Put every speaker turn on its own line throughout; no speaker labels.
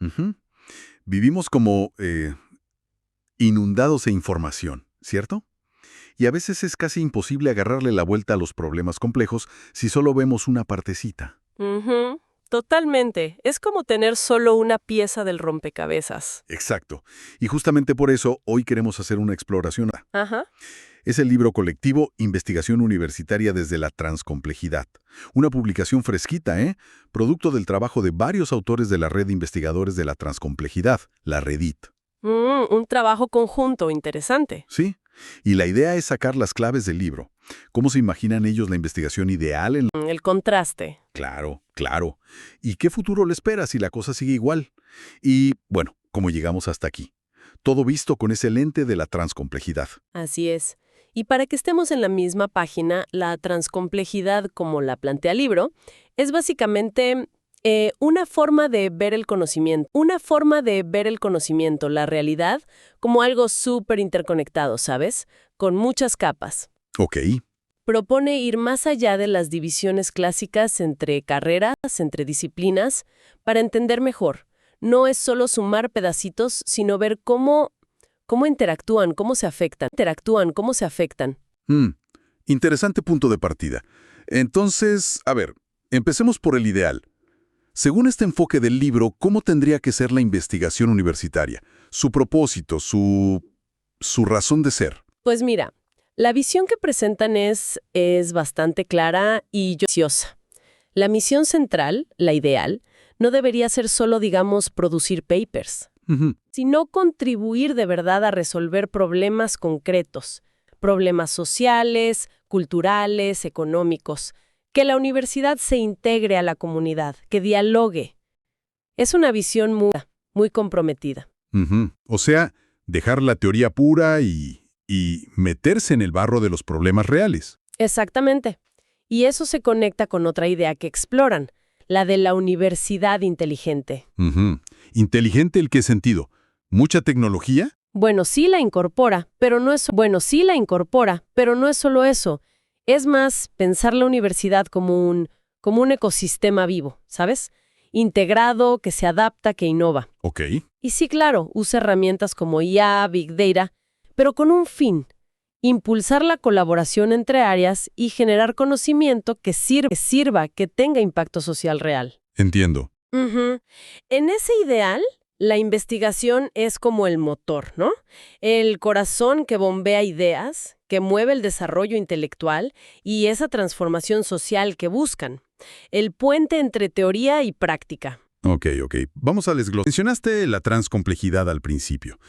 Ujú. Vivimos como inundados de información, ¿cierto? Y a veces es casi imposible agarrarle la vuelta a los problemas complejos si solo vemos una partecita.
Ujú, totalmente. Es como tener solo una pieza del rompecabezas.
Exacto. Y justamente por eso hoy queremos hacer una exploración.
Ajá.
Es el libro colectivo Investigación Universitaria desde la Transcomplejidad. Una publicación fresquita, ¿eh? Producto del trabajo de varios autores de la Red de Investigadores de la Transcomplejidad, la REDIT.
Un trabajo conjunto interesante.
¿Sí? Y la idea es sacar las claves del libro. ¿Cómo se imaginan ellos la investigación ideal en...
El contraste.
Claro, claro. ¿Y qué futuro le espera si la cosa sigue igual? Y, bueno, ¿cómo llegamos hasta aquí? Todo visto con ese lente de la transcomplejidad.
Así es. Y para que estemos en la misma página, la transcomplejidad, como la plantea el libro, es básicamente una forma de ver el conocimiento. Una forma de ver el conocimiento, la realidad, como algo súper interconectado, ¿sabes? Con muchas capas.
Ok.
Propone ir más allá de las divisiones clásicas entre carreras, entre disciplinas, para entender mejor. No es solo sumar pedacitos, sino ver cómo interactúan, cómo se afectan.
Mm, Interesante punto de partida. Entonces, a ver, empecemos por el ideal. Según este enfoque del libro, ¿cómo tendría que ser la investigación universitaria? Su propósito, su razón de ser.
Pues mira, la visión que presentan es bastante clara y ambiciosa. La misión central, la ideal, no debería ser solo, digamos, producir papers,
Ujú.
sino contribuir de verdad a resolver problemas concretos, problemas sociales, culturales, económicos, que la universidad se integre a la comunidad, que dialogue. Es una visión muy comprometida.
Ujú. O sea, dejar la teoría pura y meterse en el barro de los problemas reales.
Exactamente. Y eso se conecta con otra idea que exploran, la de la universidad inteligente.
Ujú. ¿Inteligente en qué sentido? ¿Mucha tecnología?
Bueno, sí la incorpora, pero no es solo eso. Es más, pensar la universidad como un ecosistema vivo, ¿sabes? Integrado, que se adapta, que innova.
Ok.
Y sí, claro, usa herramientas como IA, Big Data, pero con un fin: impulsar la colaboración entre áreas y generar conocimiento que sirva, que tenga impacto social real.
Entiendo.
Ujú. En ese ideal, la investigación es como el motor, ¿no? El corazón que bombea ideas, que mueve el desarrollo intelectual y esa transformación social que buscan. El puente entre teoría y práctica.
Ok. Vamos al desglose. Mencionaste la transcomplejidad al principio.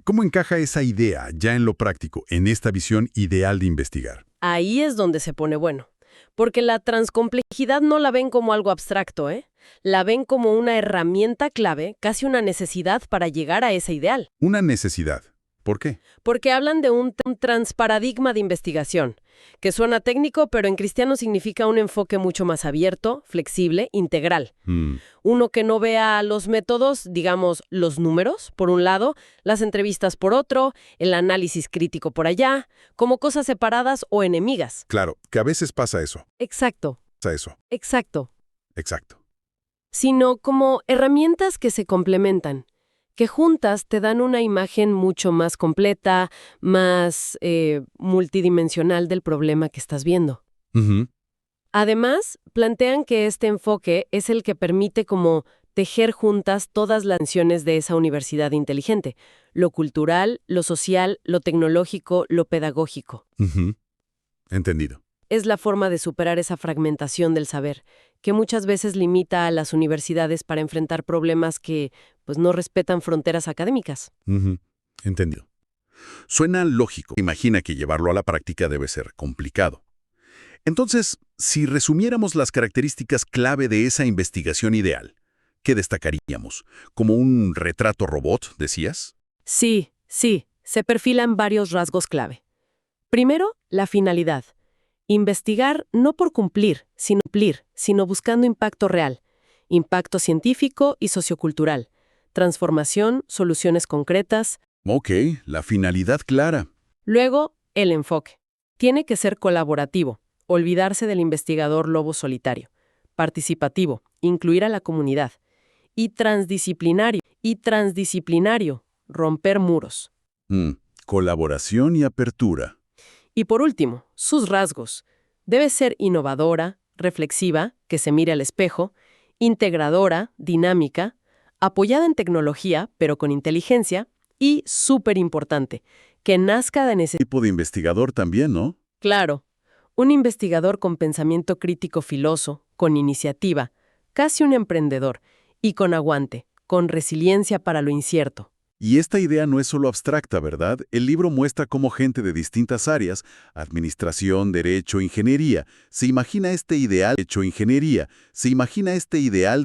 ¿Cómo encaja esa idea ya en lo práctico, en esta visión ideal de investigar?
Ahí es donde se pone bueno. Porque la transcomplejidad no la ven como algo abstracto, ¿eh? La ven como una herramienta clave, casi una necesidad para llegar a ese ideal.
Una necesidad. ¿Por qué?
Porque hablan de un transparadigma de investigación, que suena técnico, pero en cristiano significa un enfoque mucho más abierto, flexible, integral.
Mm,
Uno que no vea los métodos, digamos, los números, por un lado, las entrevistas por otro, el análisis crítico por allá, como cosas separadas o enemigas.
claro, que a veces pasa eso.
Exacto,
Pasa eso.
exacto.
Exacto.
Sino como herramientas que se complementan, que juntas te dan una imagen mucho más completa, más multidimensional del problema que estás viendo.
Ujú.
Además, plantean que este enfoque es el que permite como tejer juntas todas las dimensiones de esa universidad inteligente: lo cultural, lo social, lo tecnológico, lo pedagógico.
Ujú. Entendido.
Es la forma de superar esa fragmentación del saber, que muchas veces limita a las universidades para enfrentar problemas que, pues, no respetan fronteras académicas.
Ujú. Entendido. Suena lógico. Imagina que llevarlo a la práctica debe ser complicado. Entonces, si resumiéramos las características clave de esa investigación ideal, ¿qué destacaríamos? ¿Como un retrato robot, decías?
Sí, se perfilan varios rasgos clave. Primero, la finalidad. Investigar no por cumplir, sino buscando impacto real, impacto científico y sociocultural, transformación, soluciones concretas.
Ok, la finalidad clara.
Luego, el enfoque. Tiene que ser colaborativo, olvidarse del investigador lobo solitario, participativo, incluir a la comunidad, y transdisciplinario, Y transdisciplinario, romper muros.
Colaboración y apertura.
Y por último, sus rasgos. Debe ser innovadora, reflexiva, que se mire al espejo, integradora, dinámica, apoyada en tecnología, pero con inteligencia, y, súper importante, que nazca de necesidad.
Tipo de investigador también, ¿no?
Claro, un investigador con pensamiento crítico filoso, con iniciativa, casi un emprendedor, y con aguante, con resiliencia para lo incierto.
Y esta idea no es solo abstracta, ¿verdad? El libro muestra cómo gente de distintas áreas, administración, derecho, ingeniería, se imagina este ideal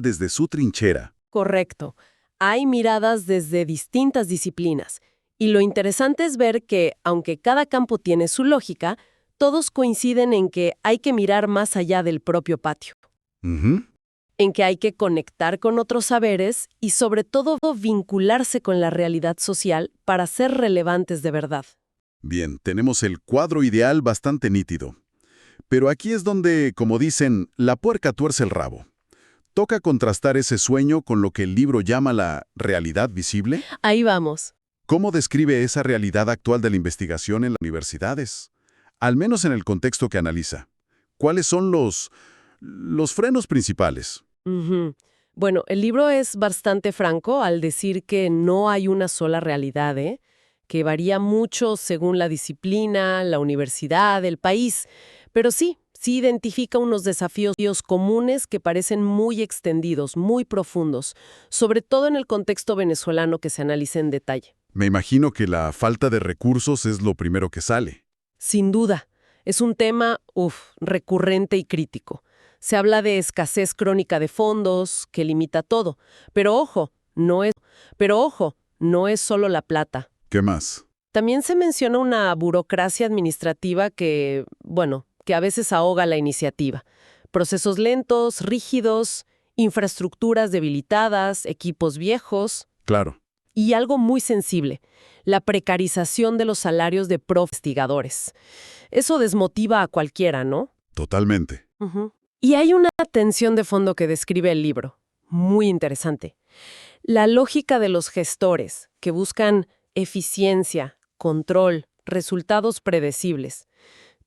desde su trinchera.
Correcto. Hay miradas desde distintas disciplinas. Y lo interesante es ver que, aunque cada campo tiene su lógica, todos coinciden en que hay que mirar más allá del propio patio. En que hay que conectar con otros saberes y, sobre todo, vincularse con la realidad social para ser relevantes de verdad.
Bien, tenemos el cuadro ideal bastante nítido. Pero aquí es donde, como dicen, la puerca tuerce el rabo. Toca contrastar ese sueño con lo que el libro llama la realidad visible.
Ahí vamos.
¿Cómo describe esa realidad actual de la investigación en las universidades? Al menos en el contexto que analiza. ¿Cuáles son los frenos principales?
Bueno, el libro es bastante franco al decir que no hay una sola realidad, que varía mucho según la disciplina, la universidad, el país. Pero sí identifica unos desafíos comunes que parecen muy extendidos, muy profundos, sobre todo en el contexto venezolano que se analiza en detalle.
Me imagino que la falta de recursos es lo primero que sale.
Sin duda, es un tema, recurrente y crítico. Se habla de escasez crónica de fondos, que limita todo. Pero ojo, no es solo la plata.
¿Qué más?
También se menciona una burocracia administrativa que a veces ahoga la iniciativa. Procesos lentos, rígidos, infraestructuras debilitadas, equipos viejos.
Claro.
Y algo muy sensible, la precarización de los salarios de investigadores. Eso desmotiva a cualquiera, ¿no?
Totalmente.
Y hay una tensión de fondo que describe el libro, muy interesante. La lógica de los gestores, que buscan eficiencia, control, resultados predecibles,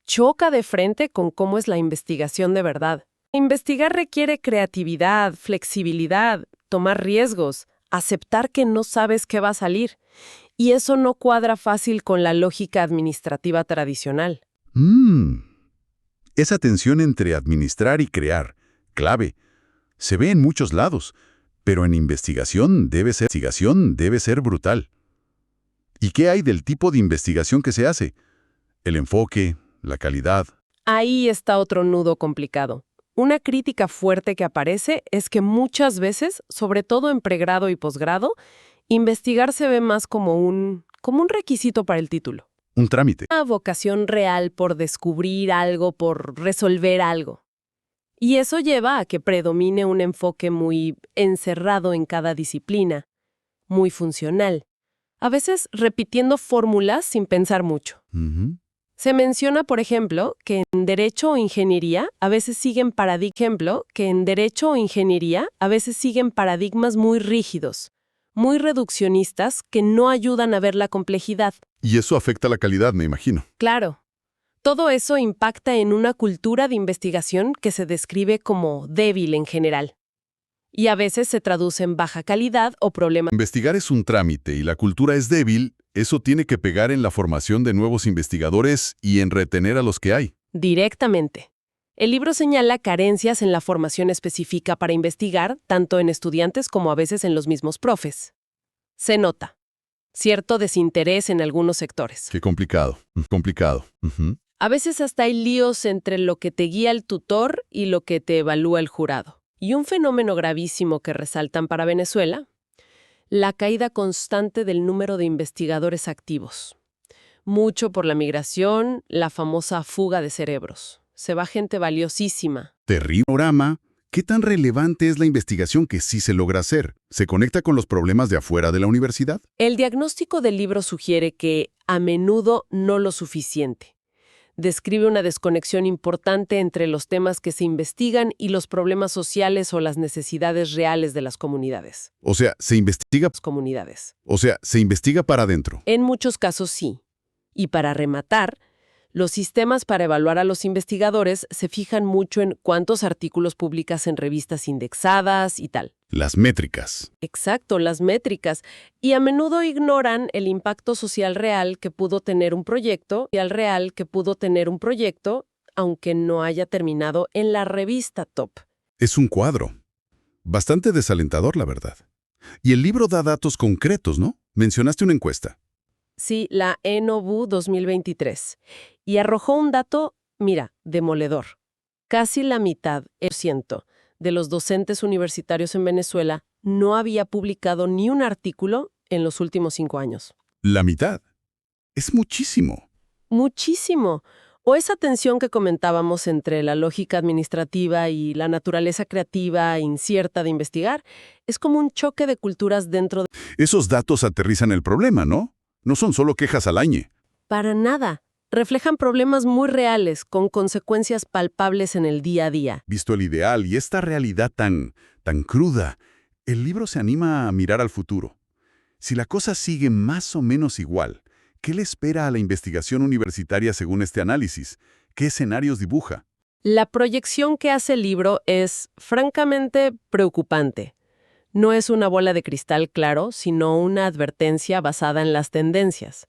choca de frente con cómo es la investigación de verdad. Investigar requiere creatividad, flexibilidad, tomar riesgos, aceptar que no sabes qué va a salir. Y eso no cuadra fácil con la lógica administrativa tradicional.
Esa tensión entre administrar y crear, clave, se ve en muchos lados, pero en investigación debe ser brutal. ¿Y qué hay del tipo de investigación que se hace? El enfoque, la calidad.
Ahí está otro nudo complicado. Una crítica fuerte que aparece es que muchas veces, sobre todo en pregrado y posgrado, investigar se ve más como un requisito para el título.
Un trámite.
Una vocación real por descubrir algo, por resolver algo. Y eso lleva a que predomine un enfoque muy encerrado en cada disciplina, muy funcional, a veces repitiendo fórmulas sin pensar mucho. Se menciona, por ejemplo, que en Derecho o Ingeniería a veces siguen paradigmas muy rígidos, muy reduccionistas que no ayudan a ver la complejidad.
Y eso afecta la calidad, me imagino.
Claro. Todo eso impacta en una cultura de investigación que se describe como débil en general. Y a veces se traduce en baja calidad o problemas.
Investigar es un trámite y la cultura es débil. Eso tiene que pegar en la formación de nuevos investigadores y en retener a los que hay.
Directamente. El libro señala carencias en la formación específica para investigar, tanto en estudiantes como a veces en los mismos profes. Se nota cierto desinterés en algunos sectores.
Qué complicado.
A veces hasta hay líos entre lo que te guía el tutor y lo que te evalúa el jurado. Y un fenómeno gravísimo que resaltan para Venezuela: la caída constante del número de investigadores activos. Mucho por la migración, la famosa fuga de cerebros. Se va gente valiosísima.
Terrible panorama. ¿Qué tan relevante es la investigación que sí se logra hacer? ¿Se conecta con los problemas de afuera de la universidad?
El diagnóstico del libro sugiere que, a menudo, no lo suficiente. Describe una desconexión importante entre los temas que se investigan y los problemas sociales o las necesidades reales de las comunidades.
O sea, se investiga para adentro.
En muchos casos sí. Y para rematar, los sistemas para evaluar a los investigadores se fijan mucho en cuántos artículos publicas en revistas indexadas y tal.
Las métricas.
Exacto, las métricas. Y a menudo ignoran el impacto social real que pudo tener un proyecto aunque no haya terminado en la revista top.
Es un cuadro. Bastante desalentador, la verdad. Y el libro da datos concretos, ¿no? Mencionaste una encuesta.
Sí, la ENOVU 2023. Y arrojó un dato, mira, demoledor. Casi la mitad, de los docentes universitarios en Venezuela no había publicado ni un artículo en los últimos 5 años.
La mitad. Es muchísimo.
Muchísimo. O esa tensión que comentábamos entre la lógica administrativa y la naturaleza creativa e incierta de investigar, es como un choque de culturas dentro de...
Esos datos aterrizan el problema, ¿no? No son solo quejas al año.
Para nada. Reflejan problemas muy reales, con consecuencias palpables en el día a día.
Visto el ideal y esta realidad tan cruda, el libro se anima a mirar al futuro. Si la cosa sigue más o menos igual, ¿qué le espera a la investigación universitaria según este análisis? ¿Qué escenarios dibuja?
La proyección que hace el libro es, francamente, preocupante. No es una bola de cristal, claro, sino una advertencia basada en las tendencias.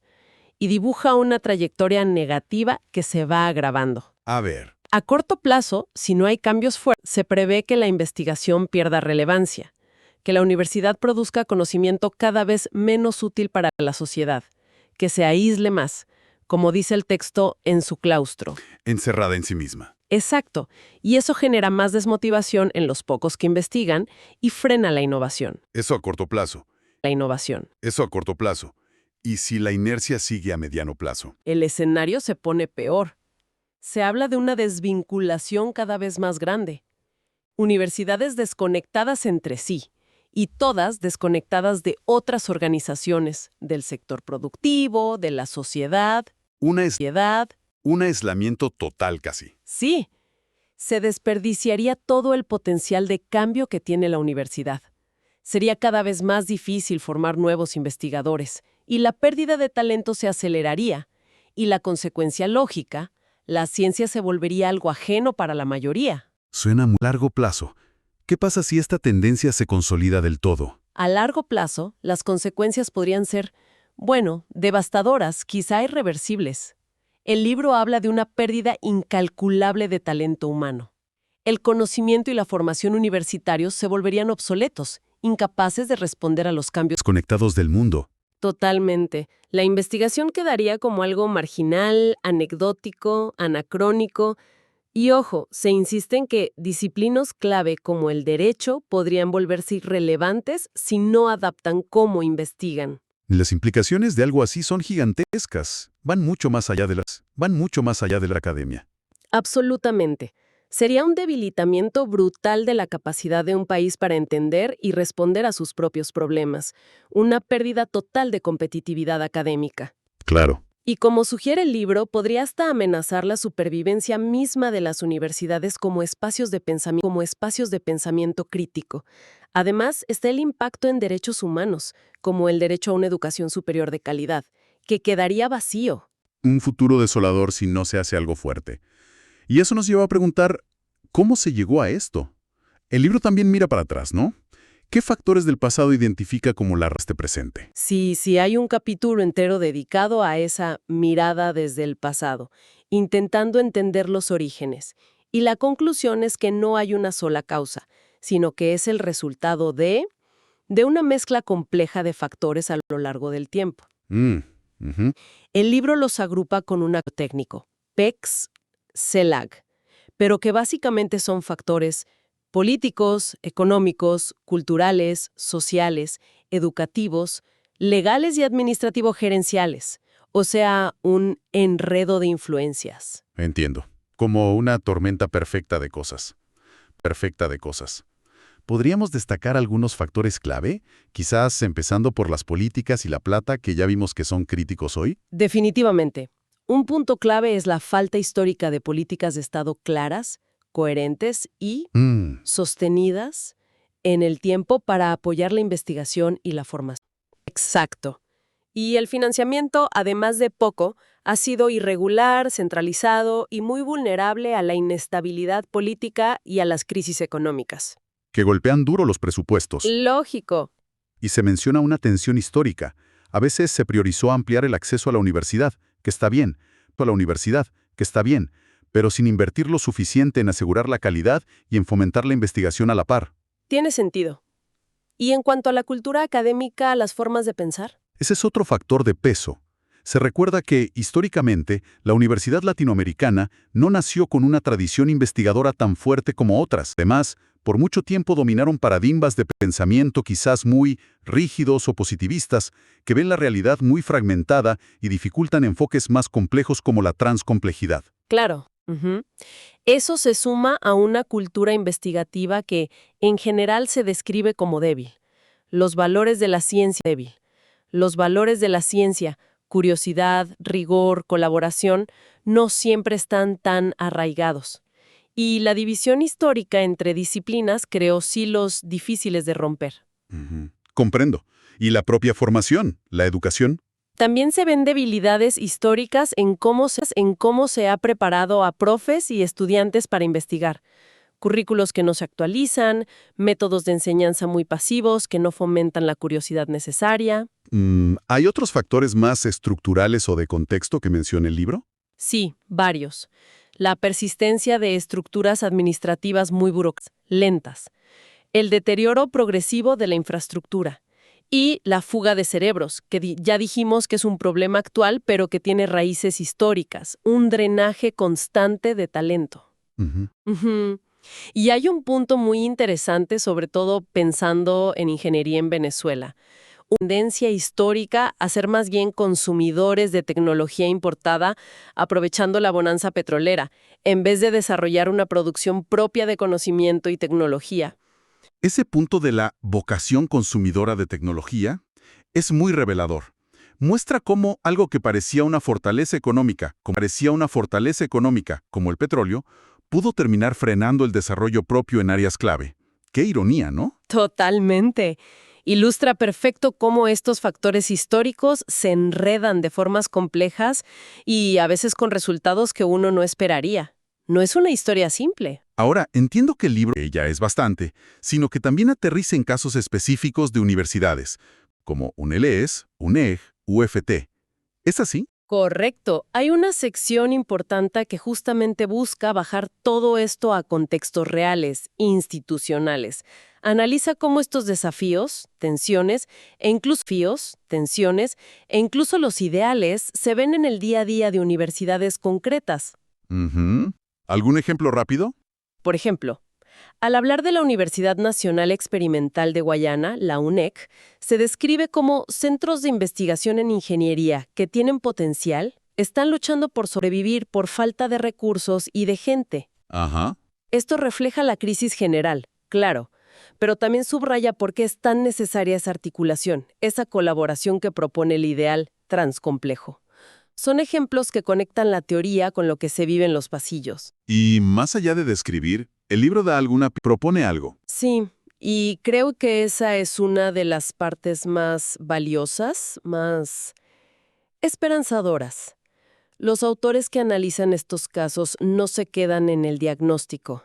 Y dibuja una trayectoria negativa que se va agravando.
A ver.
A corto plazo, si no hay cambios fuertes, se prevé que la investigación pierda relevancia, que la universidad produzca conocimiento cada vez menos útil para la sociedad, que se aísle más, como dice el texto, en su claustro.
Encerrada en sí misma.
Exacto, y eso genera más desmotivación en los pocos que investigan y frena la innovación.
Eso a corto plazo. Eso a corto plazo. ¿Y si la inercia sigue a mediano plazo?
El escenario se pone peor. Se habla de una desvinculación cada vez más grande. Universidades desconectadas entre sí, y todas desconectadas de otras organizaciones, del sector productivo, de la sociedad.
Un aislamiento total casi.
Sí, se desperdiciaría todo el potencial de cambio que tiene la universidad. Sería cada vez más difícil formar nuevos investigadores, y la pérdida de talento se aceleraría, y la consecuencia lógica, la ciencia se volvería algo ajeno para la mayoría.
Suena a muy largo plazo. ¿Qué pasa si esta tendencia se consolida del todo?
A largo plazo, las consecuencias podrían ser, devastadoras, quizá irreversibles. El libro habla de una pérdida incalculable de talento humano. El conocimiento y la formación universitarios se volverían obsoletos, incapaces de responder a los cambios
Desconectados del mundo.
Totalmente. La investigación quedaría como algo marginal, anecdótico, anacrónico. Y ojo, se insiste en que disciplinas clave como el derecho podrían volverse irrelevantes si no adaptan cómo investigan.
Las implicaciones de algo así son gigantescas. Van mucho más allá de la academia.
Absolutamente. Sería un debilitamiento brutal de la capacidad de un país para entender y responder a sus propios problemas. Una pérdida total de competitividad académica.
Claro.
Y como sugiere el libro, podría hasta amenazar la supervivencia misma de las universidades como espacios de pensamiento crítico. Además, está el impacto en derechos humanos, como el derecho a una educación superior de calidad, que quedaría vacío.
Un futuro desolador si no se hace algo fuerte. Y eso nos lleva a preguntar, ¿cómo se llegó a esto? El libro también mira para atrás, ¿no? ¿Qué factores del pasado identifica como la este presente?
Sí, hay un capítulo entero dedicado a esa mirada desde el pasado, intentando entender los orígenes. Y la conclusión es que no hay una sola causa, sino que es el resultado de una mezcla compleja de factores a lo largo del tiempo. El libro los agrupa con un técnico, PECS, CELAG, pero que básicamente son factores políticos, económicos, culturales, sociales, educativos, legales y administrativo-gerenciales, o sea, un enredo de influencias.
Entiendo. Como una tormenta perfecta de cosas. ¿Podríamos destacar algunos factores clave? Quizás empezando por las políticas y la plata, que ya vimos que son críticos hoy.
Definitivamente. Un punto clave es la falta histórica de políticas de Estado claras, coherentes y sostenidas en el tiempo para apoyar la investigación y la formación. Exacto. Y el financiamiento, además de poco, ha sido irregular, centralizado y muy vulnerable a la inestabilidad política y a las crisis económicas.
Que golpean duro los presupuestos.
Lógico.
Y se menciona una tensión histórica. A veces se priorizó ampliar el acceso a la universidad, que está bien, pero sin invertir lo suficiente en asegurar la calidad y en fomentar la investigación a la par.
Tiene sentido. ¿Y en cuanto a la cultura académica, las formas de pensar?
Ese es otro factor de peso. Se recuerda que, históricamente, la universidad latinoamericana no nació con una tradición investigadora tan fuerte como otras. Además, por mucho tiempo dominaron paradigmas de pensamiento quizás muy rígidos o positivistas, que ven la realidad muy fragmentada y dificultan enfoques más complejos como la transcomplejidad.
Claro. Eso se suma a una cultura investigativa que, en general, se describe como débil. Los valores de la ciencia débil. Los valores de la ciencia, curiosidad, rigor, colaboración, no siempre están tan arraigados. Y la división histórica entre disciplinas creó silos difíciles de romper.
Comprendo. ¿Y la propia formación, la educación?
También se ven debilidades históricas en cómo se ha preparado a profes y estudiantes para investigar. Currículos que no se actualizan, métodos de enseñanza muy pasivos que no fomentan la curiosidad necesaria.
¿Hay otros factores más estructurales o de contexto que menciona el libro?
Sí, varios. La persistencia de estructuras administrativas muy burocráticas, lentas. El deterioro progresivo de la infraestructura. Y la fuga de cerebros, que ya dijimos que es un problema actual, pero que tiene raíces históricas. Un drenaje constante de talento. Y hay un punto muy interesante, sobre todo pensando en ingeniería en Venezuela. Una tendencia histórica a ser más bien consumidores de tecnología importada, aprovechando la bonanza petrolera, en vez de desarrollar una producción propia de conocimiento y tecnología.
Ese punto de la vocación consumidora de tecnología es muy revelador. Muestra cómo algo que parecía una fortaleza económica, como el petróleo, pudo terminar frenando el desarrollo propio en áreas clave. Qué ironía, ¿no?
Totalmente. Ilustra perfecto cómo estos factores históricos se enredan de formas complejas y a veces con resultados que uno no esperaría. No es una historia simple.
Ahora, entiendo que el libro ya es bastante, sino que también aterriza en casos específicos de universidades, como UNELES, UNEG, UFT. ¿Es así?
Correcto. Hay una sección importante que justamente busca bajar todo esto a contextos reales, institucionales. Analiza cómo estos desafíos, tensiones e incluso los ideales se ven en el día a día de universidades concretas.
¿Algún ejemplo rápido?
Por ejemplo, al hablar de la Universidad Nacional Experimental de Guayana, la UNEC, se describe como centros de investigación en ingeniería que tienen potencial, están luchando por sobrevivir por falta de recursos y de gente. Esto refleja la crisis general, claro, pero también subraya por qué es tan necesaria esa articulación, esa colaboración que propone el ideal transcomplejo. Son ejemplos que conectan la teoría con lo que se vive en los pasillos.
Y más allá de describir, el libro propone algo.
Sí, y creo que esa es una de las partes más valiosas, más esperanzadoras. Los autores que analizan estos casos no se quedan en el diagnóstico.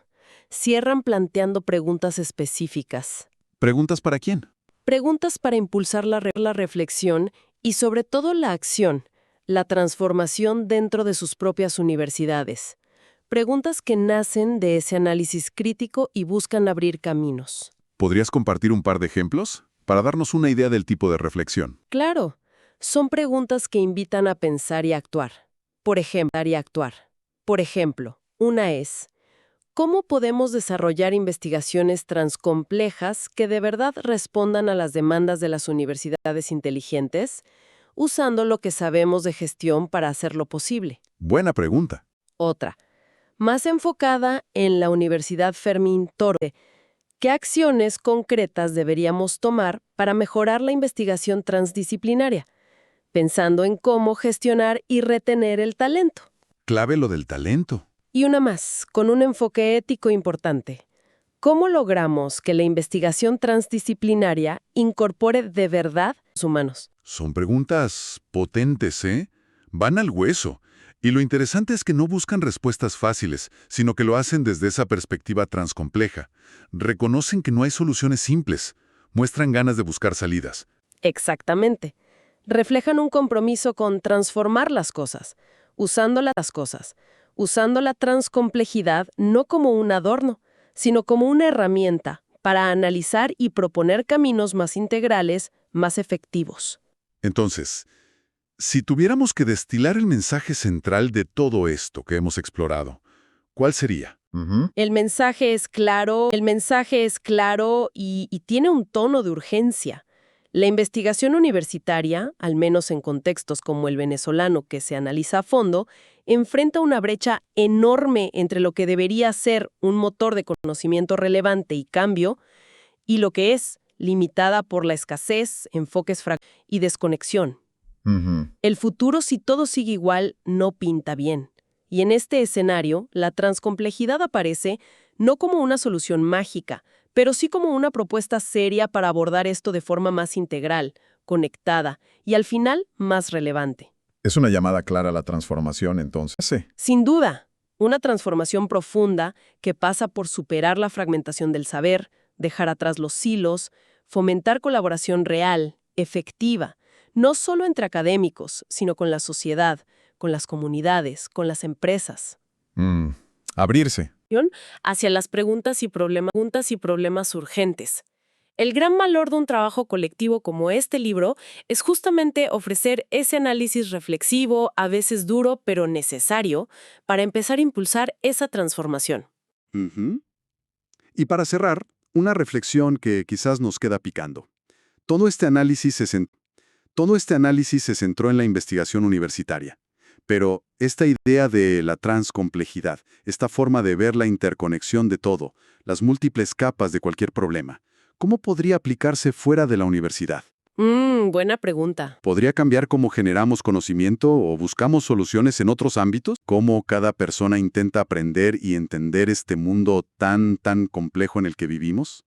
Cierran planteando preguntas específicas.
¿Preguntas para quién?
Preguntas para impulsar la reflexión y sobre todo la acción, la transformación dentro de sus propias universidades. Preguntas que nacen de ese análisis crítico y buscan abrir caminos.
¿Podrías compartir un par de ejemplos para darnos una idea del tipo de reflexión?
Claro, son preguntas que invitan a pensar y actuar. Por ejemplo, una es, ¿cómo podemos desarrollar investigaciones transcomplejas que de verdad respondan a las demandas de las universidades inteligentes, usando lo que sabemos de gestión para hacerlo posible?
Buena pregunta.
Otra, más enfocada en la Universidad Fermín Torre. ¿Qué acciones concretas deberíamos tomar para mejorar la investigación transdisciplinaria? pensando en cómo gestionar y retener el talento.
Clave lo del talento.
Y una más, con un enfoque ético importante. ¿Cómo logramos que la investigación transdisciplinaria incorpore de verdad a los humanos?
Son preguntas potentes, ¿eh? Van al hueso. Y lo interesante es que no buscan respuestas fáciles, sino que lo hacen desde esa perspectiva transcompleja. Reconocen que no hay soluciones simples. Muestran ganas de buscar salidas.
Exactamente. Reflejan un compromiso con transformar las cosas, usando la transcomplejidad no como un adorno, sino como una herramienta para analizar y proponer caminos más integrales, más efectivos.
Entonces, si tuviéramos que destilar el mensaje central de todo esto que hemos explorado, ¿cuál sería?
El mensaje es claro y tiene un tono de urgencia. La investigación universitaria, al menos en contextos como el venezolano que se analiza a fondo, enfrenta una brecha enorme entre lo que debería ser un motor de conocimiento relevante y cambio y lo que es, limitada por la escasez, enfoques y desconexión. El futuro, si todo sigue igual, no pinta bien. Y en este escenario, la transcomplejidad aparece no como una solución mágica, pero sí como una propuesta seria para abordar esto de forma más integral, conectada y al final más relevante.
Es una llamada clara a la transformación, entonces. Sí.
Sin duda, una transformación profunda que pasa por superar la fragmentación del saber, dejar atrás los silos, fomentar colaboración real, efectiva, no solo entre académicos, sino con la sociedad, con las comunidades, con las empresas.
Abrirse.
Hacia las preguntas y problemas urgentes. El gran valor de un trabajo colectivo como este libro es justamente ofrecer ese análisis reflexivo, a veces duro, pero necesario, para empezar a impulsar esa transformación.
Y para cerrar, una reflexión que quizás nos queda picando. Todo este análisis se centró en la investigación universitaria. Pero esta idea de la transcomplejidad, esta forma de ver la interconexión de todo, las múltiples capas de cualquier problema, ¿cómo podría aplicarse fuera de la universidad?
Buena pregunta.
¿Podría cambiar cómo generamos conocimiento o buscamos soluciones en otros ámbitos? ¿Cómo cada persona intenta aprender y entender este mundo tan complejo en el que vivimos?